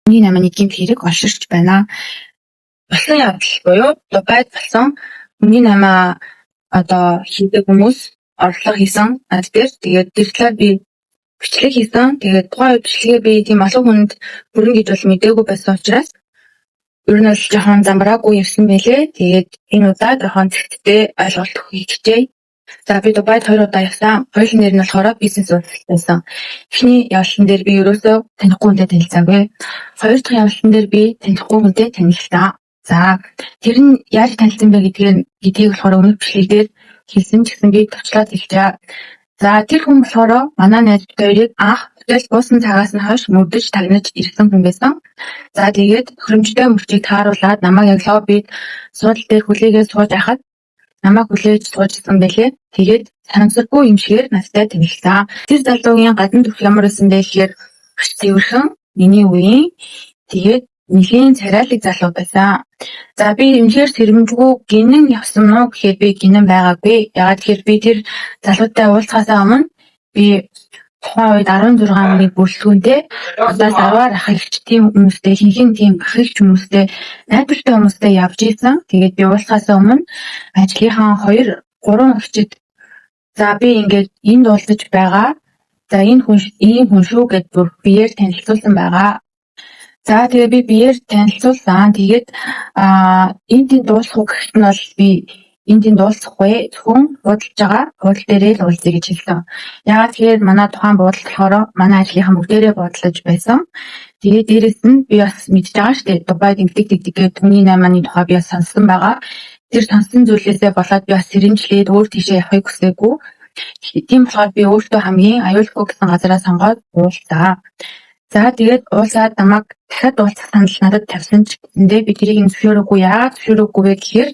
Миний намын гэмт хэрэг олширч байна. Болсон явдал буюу байд болсон миний намаа хийдэг хүмүүс орлого хийсэн. Тэгээд тэр талаар би бичлэг хийсэн. Тэгээд тухайн үед бичлэгээ би тийм олон хүнд хүрнэ гэж бол мэдээгүй байсан учраас ер нь бол жоохон замбраагүй явсан байлээ. Тэгээд энэ удаа жоохон зэгтдээ ойлголт өгөхийг хичээе. За би Дубайд 2 удаа явсан. Хоёулын нэр нь болохоор бизнес уулзалт байсан. Эхний явалтан дээр би ерөөсөө танихгүй хүнтэй танилцаагүй. Хоёр дахь явалтан дээр би танихгүй хүнтэй танилцсан. За тэр нь яаж танилцсан бэ гэдгийг болохоор өмнөх бичлэгдээ хэлсэн ч гэсэн би товчлоод хэлчихье. За тэр хүн болохоор манай найз хоёрыг анх хотел буусан цагаас нь хойш мөрдөж тагнаж ирсэн хүн байсан. За тэгээд хөрөмжтэй мөрчийг тааруулаад намайг яг лоббид суудлын дээр хүлээгээд сууж байхад намайг хүлээж суужсан байлээ. Тэгээд санамсаргүй юм шигээр надтай танилцсан. Тэр залуугийн гадна төрх ямар байсан бэ гэхээр цэвэрхэн миний үеийн тэгээд нэлийн царайлаг залуу байсан. За би үнэхээр сэрэмжгүй гинэн явсан уу гэхээр би гинэн байгаагүй. Яагаад тэгэхээр би тэр залуутай уулзахаасаа өмнө би тухайн үед 16 оны бүрэлдэхүүнтэй удаас 10-аар ахигч тийм хүмүүстэй хинхэн тийм ахигч хүмүүстэй найдвартай хүмүүстэй явж ийсэн. Тэгээд би уулзахаасаа өмнө ажлынхаа 2-3 агчид за би ингээд энд уулзаж байгаа. За энэ хүн шүү гэдээ бүр биеэр танилцуулсан байгаа. За тэгээ би биеэр танилцуулсан. Тэгээд энд дуусах уу гэхэд нь бол би энд дуусахгүй зөвхөн буудалж байгаа буудал дээрээ л уулзъя гэж хэлсэн. Яагаад тэгэхээр манай тухайн буудал болохоор манай ажлынхаа бүгдээрээ буудалж байсан. Тэгээд дээрэс нь би бас мэдж байгаа шүү дээ. Дубайд ингэдэг гэдэг түүний 8-ны тухай би бас сонссон байгаа. Тэр сонсон зүйлээсээ болоод би бас сэрэмжлээд өөр тийшээ явахыг хүсээгүй. Тийм болохоор би өөртөө хамгийн аюулгүй гэсэн газараа сонгоод уулзаа. За тэгээд уулзаад намайг дахиад уулзах санал надад тавьсан ч гэсэндээ би тэрийг зөвшөөрөөгүй. Яагаад зөвшөөрөөгүй вэ гэхээр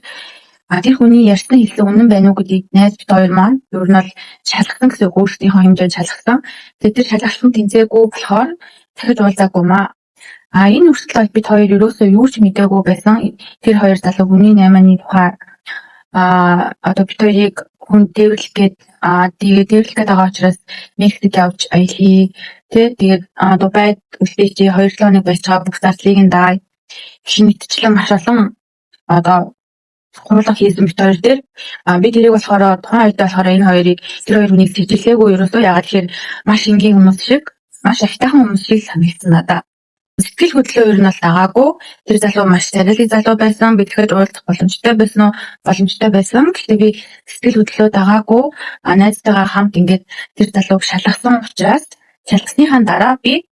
тэр хүний ярьсан хэлсэн үнэн байна уу гэдгийг найз бид хоёр маань ер нь бол шалгасан гэсэн өөрсдийнхөө хэмжээнд шалгасан. Тэгээд тэр шалгалт нь тэнцээгүй болохоор дахиж уулзаагүй маа. Энэ үртэл бид хоёр ерөөсөө юу ч мэдээгүй байсан. Тэр хоёр залуу хүний 8-ны тухай бид хоёрыг хүн дээвэрлэх гээд дээвэрлэх гээд байгаа учраас Мексикт явж аяльхий. Тэгээд Дубайд үлдээч 2 хоног байж байгаа бүх зардлыг нь даа. Шинэ мэтчлэн маш олон хурлах хийсэн бид хоёр дээр би тэрийг болохоор тухайн үед болохоор энэ хоёрыг тэр хоёр хүнийг сэжиглээгүй ерөөсөө яагаад тэгэхээр маш энгийн хүмүүс шиг маш ахтайхан хүмүүс шиг санагдсан надад. Сэтгэл хөдлөлөө ер нь бол дагаагүй. Тэр залуу маш царайлаг залуу байсан. Би тэгэхэд уулзах боломжтой байсан уу? Боломжтой байсан. Гэхдээ би сэтгэл хөдлөлөө дагаагүй. Найзтайгаа хамт ингээд тэр залууг шалгасан учраас шалгасныхаа дараа би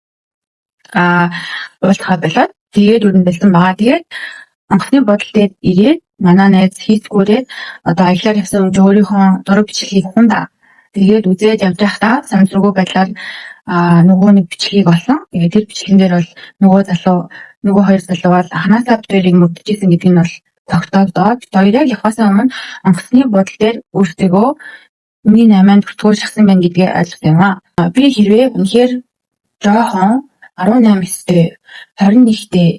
уулзахаа болоод тэгээд өрн болсон байгаа. Тэгээд анхны бодол дээр ирээд манай найз хийцгүүрээ аялаар явсан өөрийнхөө зураг бичлэгийг хунда. Тэгээд үзээд явж байхдаа санамсаргүй байдлаар нөгөө нэг бичлэгийг олсон. Тэгээд тэр бичлэгэн дээр бол нөгөө хоёр залуу бол анхнаасаа бид хоёрыг мөрдөжсэн гэдэг нь бол тогтоогдоод бид хоёр яг явахаасаа өмнө анхны бодол дээр өөртөө миний 8-нд бүртгүүр шахсан байна гэдгээ ойлгох юм аа. Би хэрвээ үнэхээр жоохон 18-тэй 21-тэй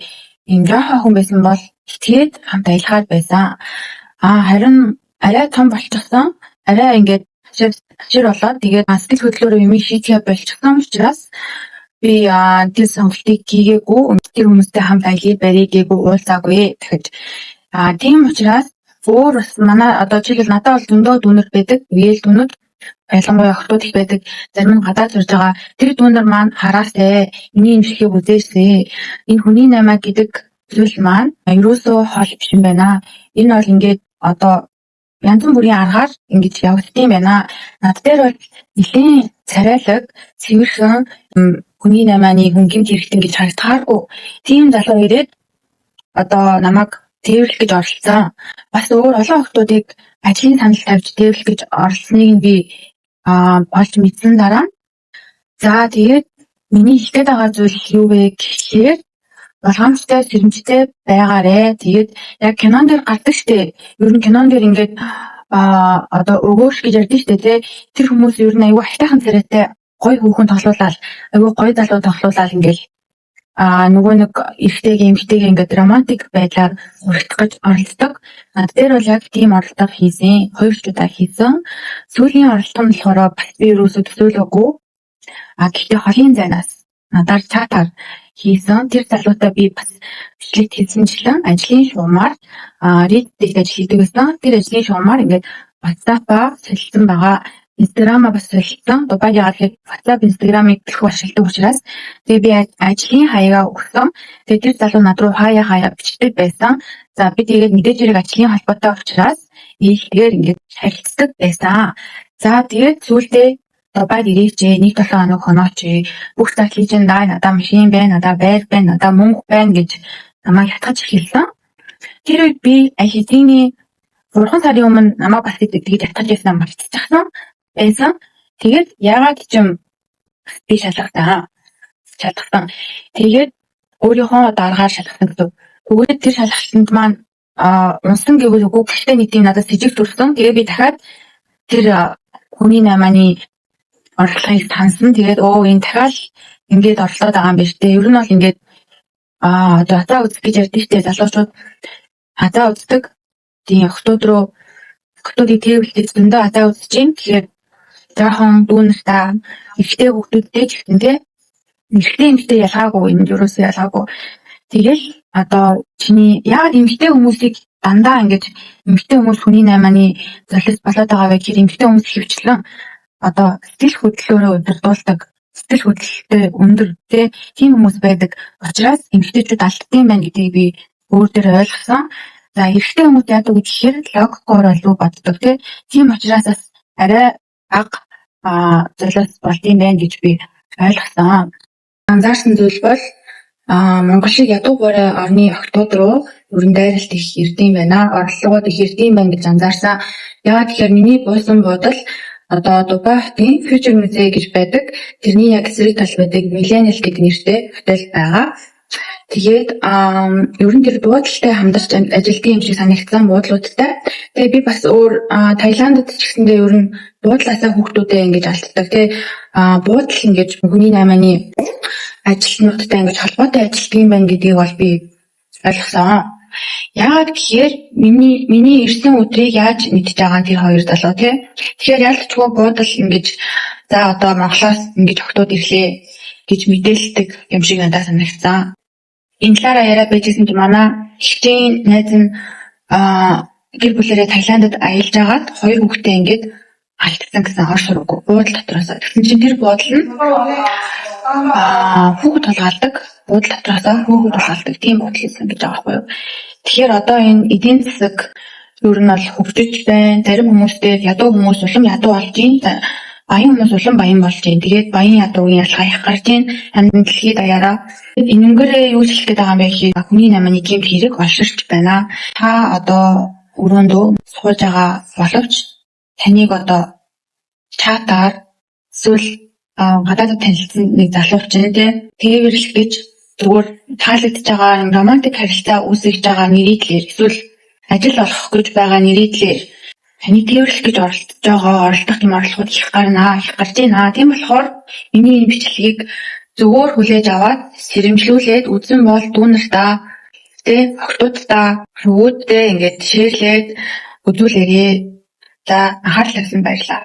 ийм жоохон хүн байсан бол итгээд хамт аялахаар байсан. Харин арай том болчихсон. Арай ингээд хашир болоод тэгээд сэтгэл хөдлөлөөр юм шийдэхээ болчихсон учраас би тэр сонголтыг хийгээгүй. Тэр хүмүүстэй хамт аялыг барьгээгүй уулзаагүй дахиж. Тийм учраас өөр бас манай жишээлбэл надад бол зөндөө дүүнер байдаг. Үеэл дүүнер ялангуяа охтууд их байдаг. Зарим нь гадаад сурж байгаа. Тэр дүүнер маань хараасай. Миний юм шигийг үзээсэй. Энэ хүний 8 гэдэг зүйл маань ерөөсөө хол биш юм байна. Энэ бол ингээд янз бүрийн аргаар ингэж явагдсан юм байна. Над дээр бол нэлийн царайлаг, цэвэрхэн хүний 8-ны хүн гэмт хэрэгтэн гэж харагдахааргүй. Тийм залуу ирээд намайг дээвэрлэх гэж оролцсон. Бас өөр олон охтуудыг ажлын санал тавьж дээвэрлэх гэж оролцсныг нь би олж мэдсэн дараа. За тэгээд миний хэлээд байгаа зүйл юу вэ гэхээр болгоомжтой сэрэмжтэй байгаарэ. Тэгээд яг кинон дээр гардаг штэ. Ер нь кинон дээр ингээд өгөөш гэж ярьдаг штэ тий. Тэр хүмүүс ер нь аюу хайтайхан царайтай гоё хүүхэн тоглуулаад аюу гоё залуу тоглуулаад ингээд нөгөө нэг эмэгтэйгээ ингээд романтик байдлаар хүртэх гэж оролддог. Над дээр бол яг тийм оролдого хийсэн. 2 удаа хийсэн. Сүүлийн оролдого нь болохоор бас би ерөөсөө төсөөлөөгүй. Гэхдээ холын зайнаас надаар чатаар хийсэн. Тэр залуутай би бас бичлэг хийсэнчлэн ажлын шугамар read-ийг ажил хийдэг байсан. Тэр ажлын шугамар ингээд WhatsApp-аа солилцсон байгаа. Instagram-аа бас солилцсон. Дубайг яагаад гэхээр WhatsApp, Instagram-ыг их ашигладаг учраас тэгээ би ажлын хаягаа өгсөн. Тэгээ тэр залуу над руу хаяа бичдэг байсан. За би тэгээд мэдээж хэрэг ажлын холбоотой учраас ийлгээр ингээд харилцдаг байсан. За тэгээд сүүлдээ Дубайд ирээч, 1-7 хоног хонооч, бүх задлыг чинь надаа машин байна, надаа байр байна, надаа мөнгө байна гэж намайг ятгаж эхэлсэн. Тэр үед би ажлын 3 сарын өмнө намайг бас тэгж ятгаж байсан мартчихсан байсан. Тэгээд яагаад ч юм би шалгасан. Тэгээд өөрийнхөө дараагаар шалгасан гэдэг. Тэгвэл тэр шалгалтанд маань унсан гэвэл үгүй гэхдээ нэг тийм надад сэжиг төрсөн. Тэгээд би дахиад тэр хүний наймааны орлогыг таньсан. Тэгээд энэ дахиад ингээд орлоод байгаа юм биш үү? Ер нь бол ингээд одоо хатаа үзэх гэж ярьдаг те залуучууд хатаа үздэг. Тийм охтуудыг тэрвэлтэй зөндөө хатаа үзэж юм. Тэгэхээр жоохон дүүнэртэй ихтэй хүүхдүүдтэй ч гэсэн те ихтэй ялгаагүй энэ юусоо ялгаагүй. Тэгэл одоо чиний яг эмэгтэй хүмүүсийг дандаа ингэж эмэгтэй хүмүүс хүний наймааны золиос болоод байгаа вэ гэхээр эмэгтэй хүмүүс хөвчлэн одоо сэтгэл хөдлөлөөрөө удирдуулдаг, сэтгэл хөдлөлтөй өндөр тийм хүмүүс байдаг. Учраас эмэгтэйчүүд алдсан байна гэдгийг би өөр дээр ойлгосон. За эрэгтэй хүмүүс яадаг вэ гэхээр логикоор олгүй боддог тийм учраас бас арай бага золиос болдсон байна гэж би ойлгосон. Анзаарсан зүйл бол Монгол шиг ядуу борой орны охтууд руу өрн дайралт их ирдэм байна. Орлогууд их ирдэм байна гэж анзаарсан. Яагаад тэгэхээр миний буусан буудал одоо Дубай хотын Future Museum гэж байдаг. Тэрний яг эсрэг тал байдаг Millennial гэдэг нэртэй хотел байгаа. Тэгээд ер нь тэр буудалтай хамтарч ажилтсан юм шиг санагдсан буудлуудтай. Тэгээд би бас өөр Таиландд ч гэсэндээ ер нь буудлаасаа хүүхдүүдээ ингэж алддаг буудал ингэж хүний наймааны ажилтнуудтай ингэж холбоотой ажилтдаг юм байна гэдгийг бол би ойлгосон. Яагаад гэхээр миний ирсэн өдрийг яаж мэдж байгаа тэр хоёр залуу тэгэхээр ялчгүй буудал ингэж за одоо Монголоос ингэж охтууд ирлээ гэж мэдээлдэг юм шиг надад санагдсан. Энэ талаараа яриа байжсэн чинь манай ихчийн найз нь гэр бүлээрээ Таиландд аялж агаад 2 хүүхдээ ингэж алдсан гэсэн хор сургуу буудал дотроос. Тэгсэн чинь тэр буудал нь хүүхэд толгаалдаг буудал дотроос хүүхэд толгаалдаг тийм буудал гэсэн гэж байгаа байхгүй юу. Тэгэхээр одоо энэ эдийн засаг ер нь бол хөгжиж байна. Зарим хүмүүстэй ядуу хүмүүс улам ядуу болж байна. Баян хүмүүс улам баян болж байна. Тэгээд баян ядуугийн ялгаа их гарч байна. Хамт дэлхийд даяараа энэнгэрээ юу хэлэх гээд байгаа юм бэ гэхээр хүний наймааны гэмт хэрэг олширч байна. Та одоо өрөөндөө сууж байгаа боловч таныг одоо чатаар эсвэл гадаадд танилцсан нэг залууч тэрвэрлэх гэж зүгээр таалагдж байгаа юм романтик харилцаа үүсгэж байгаа нэрийдлэр эсвэл ажил олох гэж байгаа нэрийдлэр таны тэрвэрлэх гэж оролдож байгаа оролдох юм орлогууд их гарч байна. Тийм болохоор миний энэ бичлэгийг зөвөр хүлээж аваад сэрэмжлүүлээд үзэн бол дүүнартаа охтуудтай хөвгүүдтэй ингээд шеэрлээд үзүүлээрээ. За анхаарал тавьсан баярлалаа.